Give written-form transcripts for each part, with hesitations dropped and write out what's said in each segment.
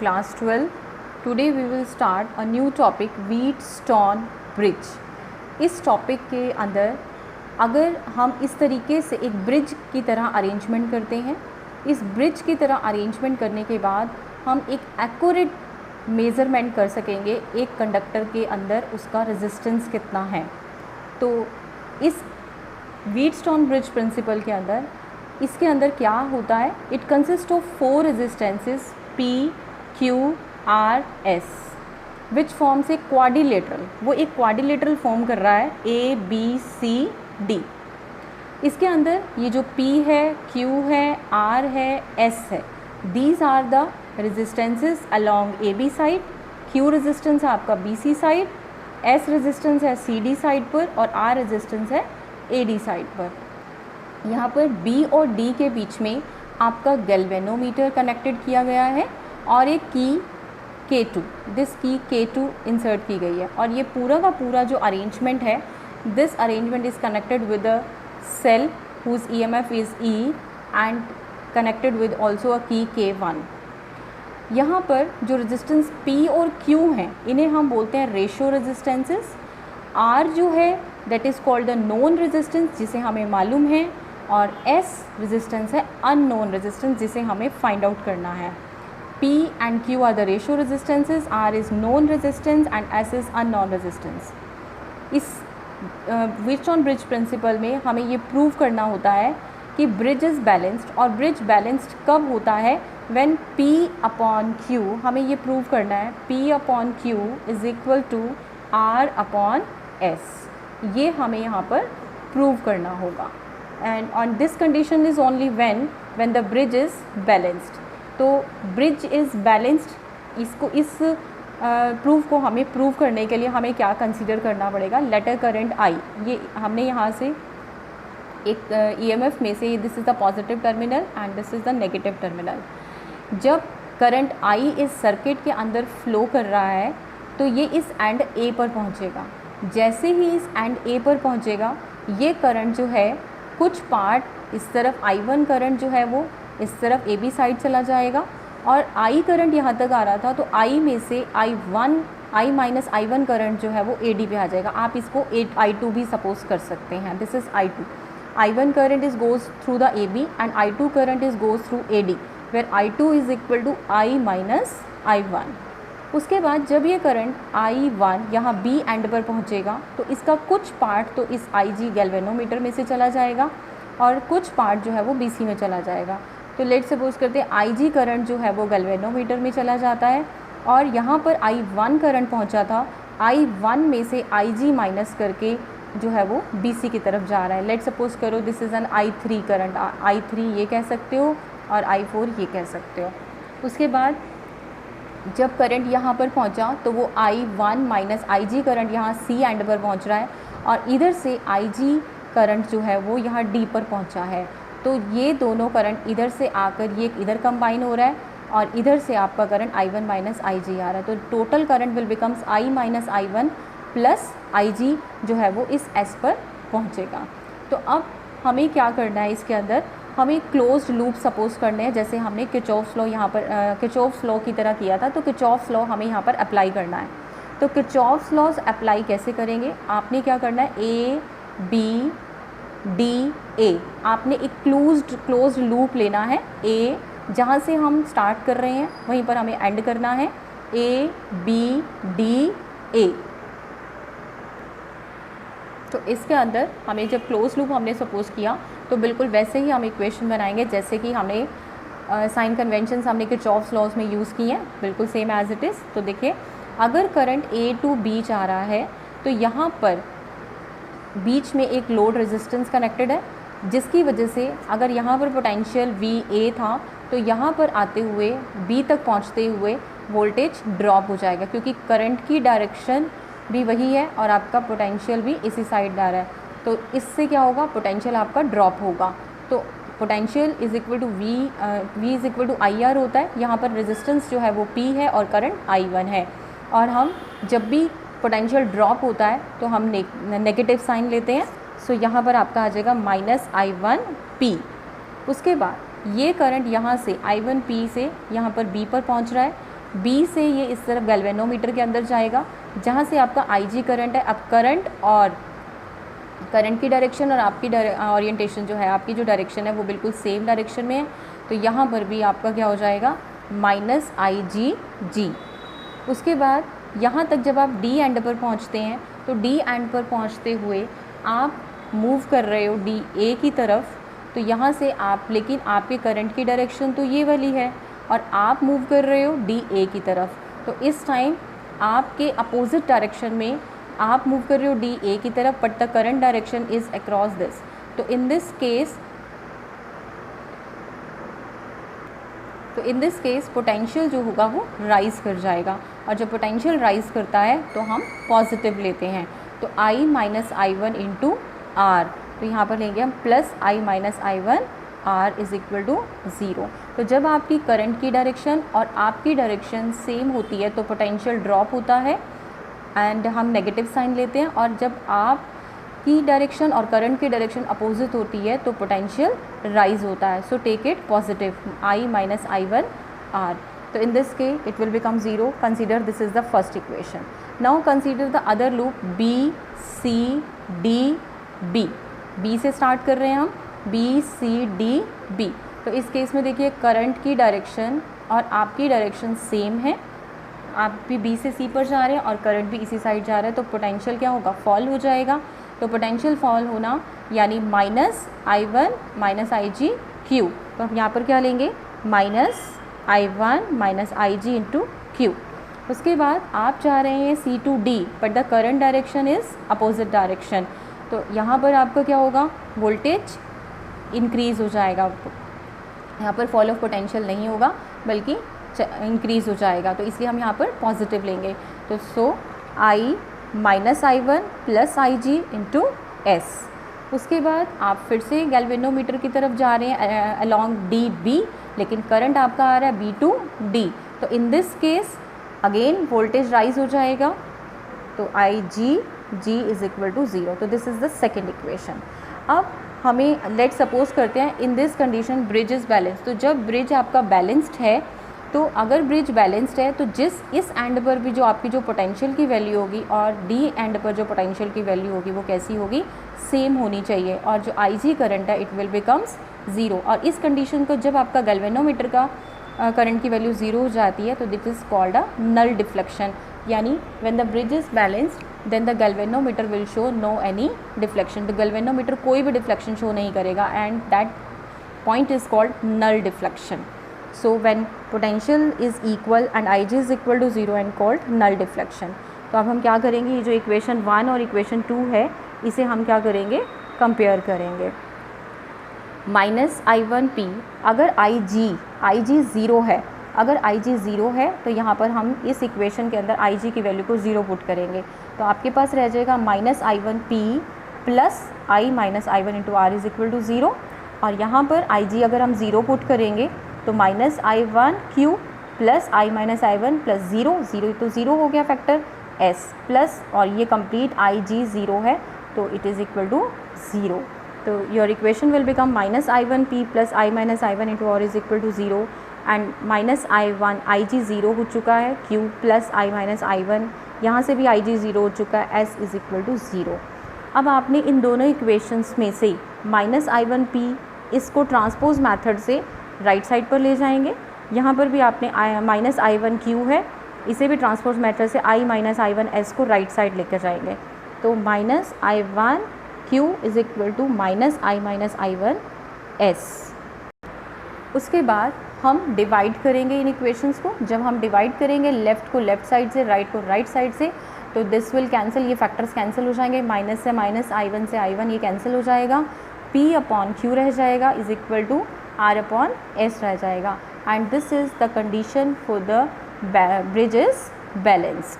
class 12. Today we will start a new topic, Wheatstone Bridge. इस topic के अंदर अगर हम इस तरीके से एक ब्रिज की तरह अरेंजमेंट करते हैं, इस ब्रिज की तरह अरेंजमेंट करने के बाद हम एक एक्यूरेट मेज़रमेंट कर सकेंगे एक कंडक्टर के अंदर उसका रेजिस्टेंस कितना है। तो इस व्हीटस्टोन ब्रिज प्रिंसिपल के अंदर इसके अंदर क्या होता है, it consist of 4 resistances P, Q, R, S which forms a quadrilateral. वो एक क्वाड्रिलेटरल फॉर्म कर रहा है A, B, C, D। इसके अंदर ये जो P है, Q है, R है, S है, these are the resistances along AB side. Q resistance है आपका BC साइड, S रेजिस्टेंस है CD साइड पर और R रेजिस्टेंस है AD साइड पर। यहाँ पर B और D के बीच में आपका गैल्वेनोमीटर कनेक्टेड किया गया है और एक की K2, दिस की K2 इंसर्ट की गई है। और ये पूरा का पूरा जो अरेंजमेंट है, this arrangement is connected with a cell whose EMF is E and connected with also a key K1। यहाँ पर जो रेजिस्टेंस P और Q हैं, इन्हें हम बोलते हैं रेशियो रेजिस्टेंसेस। R जो है that is called the known resistance, जिसे हमें मालूम है, और S रेजिस्टेंस है अननोन रेजिस्टेंस, जिसे हमें फाइंड आउट करना है। P and Q are the ratio resistances, R is known resistance and S is unknown resistance। इस व्हीटस्टोन ब्रिज प्रिंसिपल में हमें ये प्रूव करना होता है कि ब्रिज इज़ बैलेंस्ड। और ब्रिज बैलेंस्ड कब होता है, व्हेन P अपॉन Q, हमें ये प्रूव करना है P upon Q is equal to R upon S। ये हमें यहाँ पर प्रूव करना होगा। And on this condition is only when the bridge is balanced. तो ब्रिज इज़ बैलेंस्ड, इसको इस प्रूफ को हमें प्रूव करने के लिए हमें क्या कंसीडर करना पड़ेगा, लेटर करंट I। ये हमने यहाँ से एक EMF में से, this is the positive terminal and this is the negative terminal. जब करंट I इस सर्किट के अंदर फ्लो कर रहा है तो ये इस एंड A पर पहुँचेगा। जैसे ही इस एंड A पर पहुँचेगा, ये करंट जो है कुछ पार्ट इस तरफ I1 करंट जो है वो इस तरफ AB साइड चला जाएगा, और I करंट यहाँ तक आ रहा था तो I में से I माइनस I1 करंट जो है वो AD पे आ जाएगा। आप इसको I2 भी सपोज कर सकते हैं। This is I2। I1 current is goes through the AB and I2 current is goes through AD, where I2 is equal to I minus I1। उसके बाद जब ये करंट I1 यहाँ B एंड पर पहुँचेगा तो इसका कुछ पार्ट तो इस IG गैल्वेनोमीटर में से चला जाएगा और कुछ पार्ट जो है वो BC में चला जाएगा। तो लेट सपोज करते हैं IG करंट जो है वो गैल्वेनोमीटर में चला जाता है और यहाँ पर I1 करंट पहुँचा था, I1 में से IG माइनस करके जो है वो BC की तरफ जा रहा है। लेट सपोज करो this is an I3 current, I3 ये कह सकते हो और I4 ये कह सकते हो। उसके बाद जब करंट यहाँ पर पहुँचा तो वो I1 माइनस IG करंट यहाँ C एंड पर पहुँच रहा है और इधर से IG करंट जो है वो यहाँ D पर पहुँचा है। तो ये दोनों करंट इधर से आकर ये इधर कंबाइन हो रहा है और इधर से आपका करंट I1 माइनस IG आ रहा है। तो total current will becomes I minus I1 plus IG जो है वो इस S पर पहुँचेगा। तो अब हमें क्या करना है, इसके अंदर हमें क्लोज्ड लूप सपोज करने हैं, जैसे हमने किरचॉफ्स लॉ यहाँ पर किरचॉफ्स लॉ की तरह किया था। तो किरचॉफ्स लॉ हमें यहाँ पर अप्लाई करना है। तो किरचॉफ्स लॉज अप्लाई कैसे करेंगे, आपने क्या करना है, A, B, D, A, आपने एक क्लोज्ड लूप लेना है। A जहाँ से हम स्टार्ट कर रहे हैं वहीं पर हमें एंड करना है, A, B, D, A। तो इसके अंदर हमें जब क्लोज लूप हमने सपोज किया तो बिल्कुल वैसे ही हम इक्वेशन बनाएंगे जैसे कि हमने साइन कन्वेंशंस हमने किरचॉफ्स लॉज में यूज़ किए हैं, बिल्कुल सेम एज इट इज़। तो देखिए, अगर करंट A टू B जा रहा है तो यहाँ पर बीच में एक लोड रेजिस्टेंस कनेक्टेड है, जिसकी वजह से अगर यहाँ पर पोटेंशियल VA था तो यहाँ पर आते हुए B तक पहुँचते हुए वोल्टेज ड्रॉप हो जाएगा, क्योंकि करंट की डायरेक्शन भी वही है और आपका पोटेंशियल भी इसी साइड जा रहा है। तो इससे क्या होगा, पोटेंशियल आपका ड्रॉप होगा। तो potential is equal to V is equal to IR होता है। यहाँ पर रेजिस्टेंस जो है वो P है और करंट I1 है। और हम जब भी पोटेंशियल ड्रॉप होता है तो हम नेगेटिव साइन लेते हैं। सो यहाँ पर आपका आ जाएगा माइनस I1P। उसके बाद ये करंट यहाँ से I1P से यहाँ पर B पर पहुँच रहा है बी से ये इस तरफ गैल्वेनोमीटर के अंदर जाएगा जहाँ से आपका IG करंट है। अब करंट की डायरेक्शन और आपकी ओरिएंटेशन जो है, आपकी जो डायरेक्शन है वो बिल्कुल सेम डायरेक्शन में है, तो यहाँ पर भी आपका क्या हो जाएगा -IgG। उसके बाद यहाँ तक जब आप D एंड पर पहुँचते हैं तो D एंड पर पहुँचते हुए आप मूव कर रहे हो DA की तरफ, तो यहाँ से आप, लेकिन आपके करंट की डायरेक्शन तो ये वाली है और आप मूव कर रहे हो DA की तरफ, तो इस टाइम आपके अपोजिट डायरेक्शन में आप मूव कर रहे हो DA की तरफ, but the current direction is across this. तो इन दिस केस पोटेंशियल जो होगा वो राइज कर जाएगा, और जब पोटेंशियल राइज करता है तो हम पॉजिटिव लेते हैं। तो I - I1 इंटू R, तो यहाँ पर लेंगे हम +I - I1 R is equal to 0। तो जब आपकी करंट की डायरेक्शन और आपकी डायरेक्शन सेम होती है तो पोटेंशियल ड्रॉप होता है एंड हम नेगेटिव साइन लेते हैं, और जब आपकी डायरेक्शन और करंट की डायरेक्शन अपोजिट होती है तो पोटेंशियल राइज होता है। So take it positive, I - I1 R। तो in this case it will become 0. Consider this is the first equation. Now consider the other loop B, C, D, B. B से start कर रहे हैं हम, B, C, D, B। तो इस case में देखिए करंट की डायरेक्शन और आपकी डायरेक्शन सेम है, आप भी B से C पर जा रहे हैं और करंट भी इसी साइड जा रहा है, तो पोटेंशियल क्या होगा, फॉल हो जाएगा। तो पोटेंशियल फॉल होना यानी -I1 - IgQ। तो हम यहाँ पर क्या लेंगे, -I1 - IG इंटू Q। उसके बाद आप जा रहे हैं C to D, but the current direction is opposite direction, तो यहाँ पर आपका क्या होगा, वोल्टेज इंक्रीज़ हो जाएगा। यहाँ पर फॉल ऑफ पोटेंशियल नहीं होगा बल्कि इंक्रीज़ हो जाएगा, तो इसलिए हम यहाँ पर पॉजिटिव लेंगे। तो I - I1 + IG into S। उसके बाद आप फिर से गैल्वेनोमीटर की तरफ जा रहे हैं अलॉन्ग DB, लेकिन करंट आपका आ रहा है B to D, तो in this case again voltage rise हो जाएगा, तो IG इज़ इक्वल टू 0। तो this is the second equation. अब हमें लेट सपोज करते हैं in this condition bridge is balance. तो जब ब्रिज आपका बैलेंस्ड है, तो अगर ब्रिज बैलेंस्ड है तो इस एंड पर भी जो आपकी जो पोटेंशियल की वैल्यू होगी और डी एंड पर जो पोटेंशियल की वैल्यू होगी वो कैसी होगी, सेम होनी चाहिए, और जो IG करंट है इट विल बिकम्स 0। और इस कंडीशन को जब आपका गैल्वेनोमीटर का करंट की वैल्यू 0 हो जाती है तो this is called a null deflection, यानी when the bridge is balanced then the galvanometer will show no any deflection. तो गैल्वेनोमीटर कोई भी डिफ्लेक्शन शो नहीं करेगा and that point is called null deflection. So when potential is equal and IG is equal to 0 and called null deflection। तो अब हम क्या करेंगे, ये जो इक्वेशन 1 और इक्वेशन 2 है इसे हम क्या करेंगे, कंपेयर करेंगे। -I1P, अगर IG 0 है, अगर IG 0 है तो यहाँ पर हम इस इक्वेशन के अंदर IG की वैल्यू को 0 पुट करेंगे, तो आपके पास रह जाएगा -I1P + I - I1 into R is equal to 0। और यहाँ पर IG अगर हम 0 पुट करेंगे तो -I1Q + I - I1 + 0 तो 0 हो गया फैक्टर S प्लस, और ये कंप्लीट IG 0 है तो इट इज़ इक्वल टू 0। तो your equation will become -I1P + I - I1 into R is equal to 0 and -I1 IG 0 हो चुका है, Q + I - I1, यहाँ से भी IG 0 हो चुका है, S इज़ इक्वल टू 0। अब आपने इन दोनों इक्वेशंस में से -I1P इसको ट्रांसपोज मेथड से राइट साइड पर ले जाएंगे, यहाँ पर भी आपने -I1Q है, इसे भी ट्रांसपोज मेथड से I - I1S को राइट साइड लेकर जाएंगे, तो -I1Q is equal to -I - I1S। उसके बाद हम डिवाइड करेंगे इन इक्वेशंस को। जब हम डिवाइड करेंगे लेफ़्ट को लेफ़्ट साइड से, राइट को राइट साइड से, तो दिस विल कैंसिल, ये फैक्टर्स कैंसिल हो जाएंगे, माइनस से माइनस, I1 से I1 ये कैंसिल हो जाएगा, P/Q रह जाएगा इज़ इक्वल टू R/S रह जाएगा, and this is the condition for the bridge is balanced.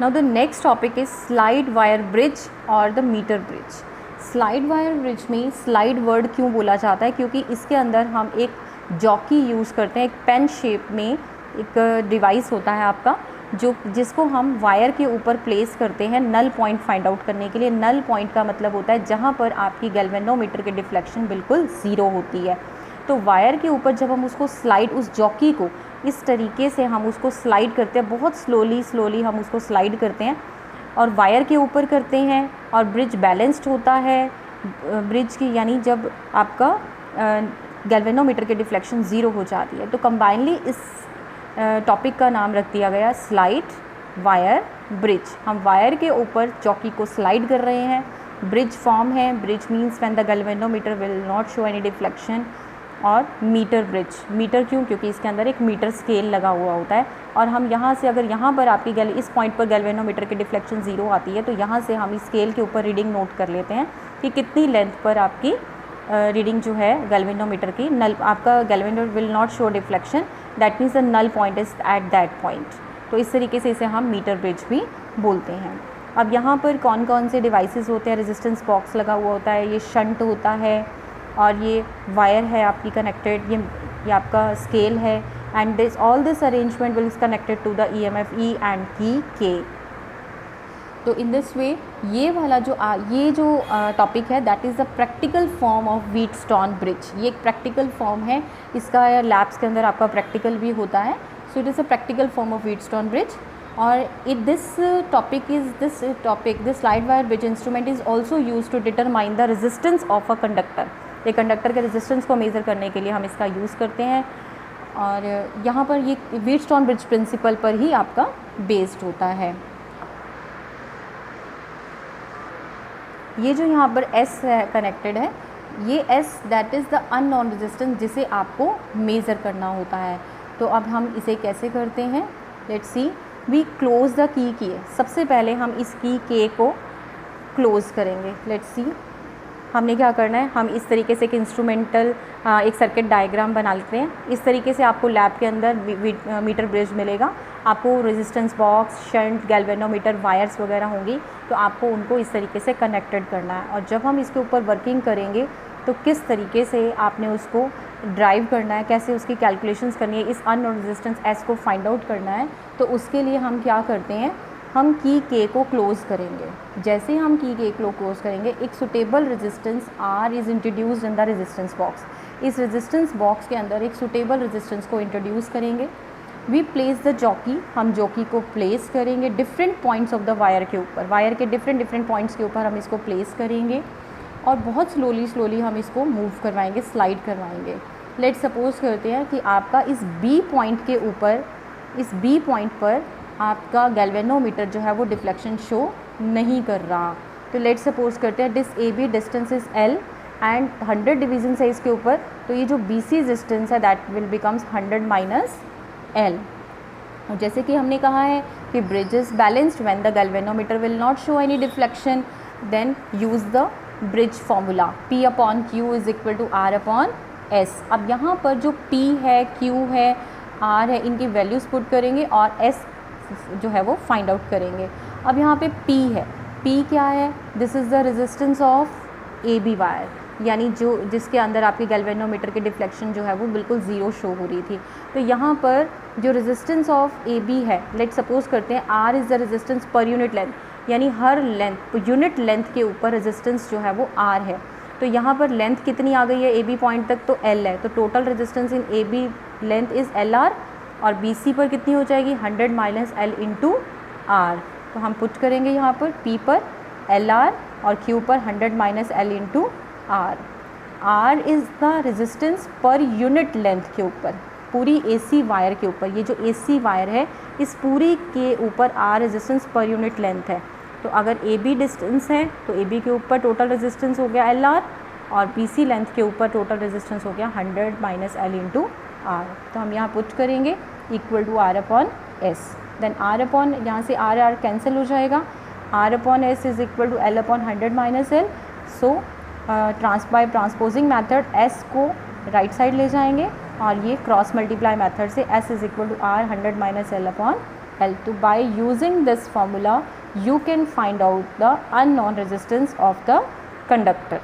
Now the next topic is slide wire bridge और the meter bridge. Slide wire bridge में slide word क्यों बोला जाता है, क्योंकि इसके अंदर हम एक जॉकी यूज़ करते हैं, एक पेन शेप में एक डिवाइस होता है आपका जिसको हम वायर के ऊपर प्लेस करते हैं नल पॉइंट फाइंड आउट करने के लिए। नल पॉइंट का मतलब होता है जहाँ पर आपकी गैल्वेनोमीटर की डिफ्लेक्शन बिल्कुल ज़ीरो होती है। तो वायर के ऊपर जब हम उसको स्लाइड, उस जॉकी को इस तरीके से हम उसको स्लाइड करते हैं, बहुत स्लोली हम उसको स्लाइड करते हैं और वायर के ऊपर करते हैं और ब्रिज बैलेंस्ड होता है। ब्रिज की यानी जब आपका गैल्वेनोमीटर की डिफ्लेक्शन 0 हो जाती है। तो कंबाइनली इस टॉपिक का नाम रख दिया गया स्लाइड वायर ब्रिज। हम वायर के ऊपर चौकी को स्लाइड कर रहे हैं, ब्रिज फॉर्म है। Bridge means when the galvanometer will not show any deflection. और मीटर ब्रिज, मीटर क्यों? क्योंकि इसके अंदर एक मीटर स्केल लगा हुआ होता है और हम यहाँ से अगर यहाँ पर आपकी इस पॉइंट पर गैल्वेनोमीटर की डिफ्लेक्शन 0 आती है तो यहाँ से हम इस स्केल के ऊपर रीडिंग नोट कर लेते हैं कि कितनी लेंथ पर आपकी रीडिंग जो है गैल्वेनोमीटर की, नल आपका galvanometer will not show deflection, that means the null point is at that point. तो इस तरीके से इसे हम मीटर ब्रिज भी बोलते हैं। अब यहाँ पर कौन कौन से डिवाइसेस होते हैं? रेजिस्टेंस बॉक्स लगा हुआ होता है, ये शंट होता है और ये वायर है आपकी कनेक्टेड, ये आपका स्केल है and this all this arrangement will is connected to the EMF E and key K। तो इन दिस वे ये जो टॉपिक है that is the practical form of Wheatstone bridge. ये एक प्रैक्टिकल फॉर्म है, इसका लैब्स के अंदर आपका प्रैक्टिकल भी होता है। So it is a practical form of Wheatstone bridge. और this slide wire bridge instrument is also use to determine the resistance of a conductor. एक कंडक्टर के रेजिस्टेंस को मेज़र करने के लिए हम इसका यूज़ करते हैं और यहाँ पर ये व्हीटस्टोन ब्रिज प्रिंसिपल पर ही आपका बेस्ड होता है। ये जो यहाँ पर S है कनेक्टेड है, ये S that is the unknown resistance जिसे आपको मेज़र करना होता है। तो अब हम इसे कैसे करते हैं? Let's see, we close the key है। सबसे पहले हम इस की K को क्लोज़ करेंगे। लेट्स सी, हमने क्या करना है, हम इस तरीके से एक इंस्ट्रूमेंटल एक सर्किट डायग्राम बना लेते हैं। इस तरीके से आपको लैब के अंदर मीटर ब्रिज मिलेगा। आपको resistance box, shunt, galvanometer, wires वगैरह होंगी तो आपको उनको इस तरीके से कनेक्टेड करना है। और जब हम इसके ऊपर वर्किंग करेंगे तो किस तरीके से आपने उसको ड्राइव करना है, कैसे उसकी कैलकुलेशंस करनी है, इस अननोन रेजिस्टेंस S को फाइंड आउट करना है। तो उसके लिए हम क्या करते हैं, हम की K को क्लोज़ करेंगे। जैसे हम की K को क्लोज़ करेंगे, एक suitable resistance R is introduced in the resistance box. इस रेजिस्टेंस बॉक्स के अंदर एक सुटेबल रेजिस्टेंस को इंट्रोड्यूस करेंगे। वी प्लेस द जॉकी, हम जॉकी को प्लेस करेंगे different points of the wire के ऊपर, वायर के डिफरेंट पॉइंट्स के ऊपर हम इसको प्लेस करेंगे और बहुत स्लोली हम इसको मूव करवाएंगे, स्लाइड करवाएंगे। लेट सपोज करते हैं कि आपका इस B पॉइंट के ऊपर, इस B पॉइंट पर आपका गैल्वेनोमीटर जो है वो डिफ्लेक्शन शो नहीं कर रहा। तो लेट सपोज करते हैं this AB distance is L and 100 division है इसके ऊपर, तो ये जो BC डिस्टेंस है that will becomes 100 minus L। और जैसे कि हमने कहा है कि bridge is balanced when the galvanometer will not show any deflection, then use the bridge formula P upon Q is equal to R upon S। अब यहाँ पर जो P है, Q है, R है, इनकी वैल्यूज़ पुट करेंगे और S जो है वो फाइंड आउट करेंगे। अब यहाँ पे P है, P क्या है? This is the resistance of AB wire, यानी जिसके अंदर आपके गैल्वेनोमीटर की डिफ्लेक्शन जो है वो बिल्कुल ज़ीरो शो हो रही थी। तो यहाँ पर जो रेजिस्टेंस ऑफ AB है, लेट सपोज करते हैं R is the resistance per unit length, यानी हर लेंथ यूनिट लेंथ के ऊपर रेजिस्टेंस जो है वो R है। तो यहाँ पर लेंथ कितनी आ गई है AB पॉइंट तक? तो L है। तो total resistance in AB length is LR और BC पर कितनी हो जाएगी? 100 माइनस L इंटू R। तो हम पुट करेंगे यहाँ पर P पर LR और Q पर 100 minus L into R। R is the resistance per unit length के ऊपर, पूरी AC वायर के ऊपर। ये जो AC वायर है इस पूरी के ऊपर R resistance per unit length है। तो अगर AB डिस्टेंस है तो AB के ऊपर टोटल रेजिस्टेंस हो गया LR और BC लेंथ के ऊपर टोटल रेजिस्टेंस हो गया 100 माइनस L इंटू R। तो हम यहाँ पुट करेंगे equal to R upon S। Then R upon, यहाँ से R कैंसिल हो जाएगा, R upon S is equal to L upon 100 minus L। So by transposing method S को राइट साइड ले जाएंगे और ये क्रॉस मल्टीप्लाई मेथड से S is equal to R 100 minus L upon L। तो by using this फॉर्मूला you can find out the unknown resistance of the conductor.